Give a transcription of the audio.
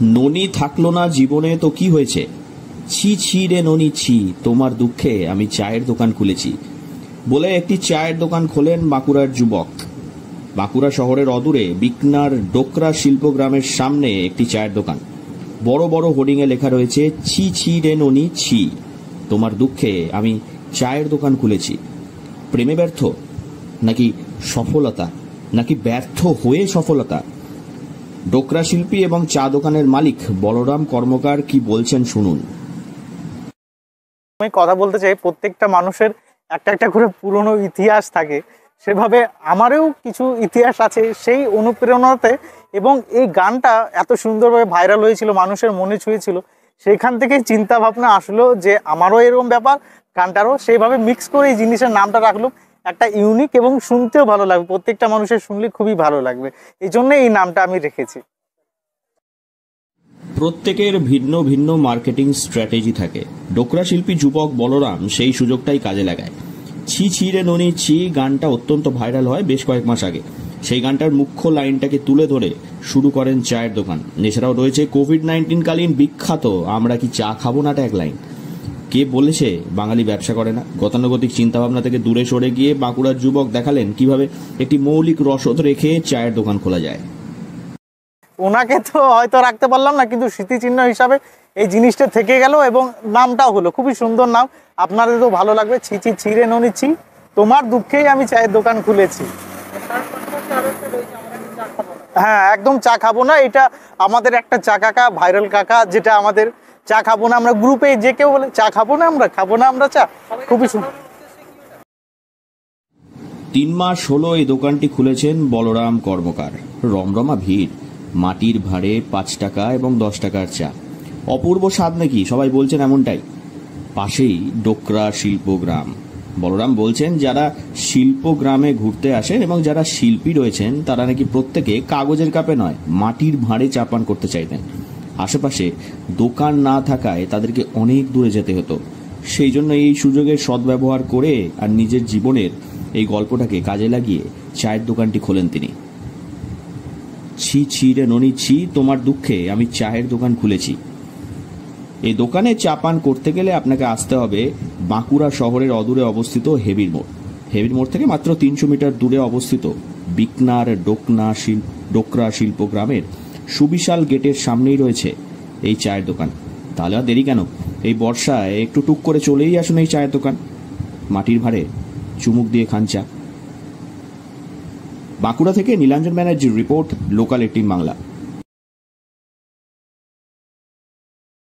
ননি থাকলো না জীবনে তো কি হয়েছে, ছি ছি রে ননি ছি, তোমার দুঃখে আমি চায়ের দোকান খুলেছি বলে একটি চায়ের দোকান খোলেন বাঁকুড়ার যুবক। বাঁকুড়া শহরের অদূরে বিকনার ডোকরা শিল্পগ্রামের সামনে একটি চায়ের দোকান। বড় বড় হোর্ডিংয়ে লেখা রয়েছে, ছি ছি রে ননি ছি, তোমার দুঃখে আমি চায়ের দোকান খুলেছি। প্রেমে ব্যর্থ, নাকি সফলতা, নাকি ব্যর্থ হয়ে সফলতা? ডোকরা শিল্পী এবং চা দোকানের মালিক বলরাম কর্মকার কি বলছেন শুনুন। আমি কথা বলতে চাই, প্রত্যেকটা মানুষের একটা একটা করে পুরনো ইতিহাস থাকে, সেভাবে আমারও কিছু ইতিহাস আছে সেই অনুপ্রেরণাতে। এবং এই গানটা এত সুন্দরভাবে ভাইরাল হয়েছিল, মানুষের মনে ছুঁয়েছিল, সেখান থেকে চিন্তা ভাবনা আসলো যে আমারও এরকম ব্যাপার, গানটারও সেইভাবে মিক্স করে এই জিনিসের নামটা রাখলো। একটা ইউনিক এবং শুনতেও ভালো লাগবে, প্রত্যেকটা মানুষের শুনলে খুবই ভালো লাগবে, এই জন্য এই নামটা আমি রেখেছি। প্রত্যেকের ভিন্ন ভিন্ন মার্কেটিং স্ট্র্যাটেজি থাকে। ডোকরা শিল্পী যুবক বলরাম সেই সুযোগটাই কাজে লাগায়। ছি ছি রে ননি ছি গানটা অত্যন্ত ভাইরাল হয় বেশ কয়েক মাস আগে। সেই গানটার মুখ্য লাইনটাকে তুলে ধরে শুরু করেন চায়ের দোকান। এছাড়াও রয়েছে কোভিড-19 কালীন বিখ্যাত আমরা কি চা খাবো না ট্যাগ লাইন। কে বলেছে বাঙালি ব্যবসা করে না? গতানুগতিক চিন্তাভাবনা থেকে দূরে সরে গিয়ে বাঁকুড়ার যুবক দেখালেন কিভাবে একটি মৌলিক রসদ রেখে চায়ের দোকান খোলা যায়। ওনাকে তো হয়তো রাখতে পারলাম না, কিন্তু স্মৃতিচিহ্ন হিসাবে এই জিনিসটা থেকে গেল এবং নামটাও হলো খুবই সুন্দর নাম, আপনাদেরও ভালো লাগবে। ছি ছি ছি রে ননি ছি, তোমার দুঃখেই আমি চায়ের দোকান খুলেছি। হ্যাঁ, একদম চা খাবো না, এটা আমাদের একটা চা কাকা, ভাইরাল কাকা, যেটা আমাদের চা খাবো না, আমরা গ্রুপে যে কেউ বলে চা খাবো না আমরা চা, খুবই সুন্দর। 3 মাস হলো এই দোকানটি খুলেছেন বলরাম কর্মকার। রমরমা ভিড়, মাটির ভাড়ে 5 টাকা এবং 10 টাকার চা। অপূর্ব স্বাদ নাকি, সবাই বলছেন এমনটাই। পাশেই ডোকরা শিল্পগ্রাম। বলরাম বলছেন যারা শিল্পগ্রামে ঘুরতে আসেন এবং যারা শিল্পী রয়েছেন তারা নাকি প্রত্যেকে কাগজের কাপে নয়, মাটির ভাঁড়ে চা পান করতে চাইতেন। আশেপাশে দোকান না থাকায় তাদেরকে অনেক দূরে যেতে হতো। সেই জন্য এই সুযোগের সদ্ব্যবহার করে আর নিজের জীবনের এই গল্পটাকে কাজে লাগিয়ে চায়ের দোকানটি খোলেন তিনি। ছি ছি রে ননি ছি, তোমার দুঃখে আমি চায়ের দোকান খুলেছি। এই দোকানে চা পান করতে গেলে আপনাকে আসতে হবে বাঁকুড়া শহরের অদূরে অবস্থিত হেবির মোড়। হেবির মোড় থেকে মাত্র 300 মিটার দূরে অবস্থিত বিকনার ডোকরা শিল্পগ্রামের সুবিশাল গেটের সামনেই রয়েছে এই চায়ের দোকান। তাহলে আর দেরি কেন? এই বর্ষায় একটু টুক করে চলেই আসুন এই চায়ের দোকান। মাটির ভাড়ে চুমুক দিয়ে খান চা। বাঁকুড়া থেকে নীলাঞ্জন ব্যানার্জির রিপোর্ট, লোকাল 18 বাংলা।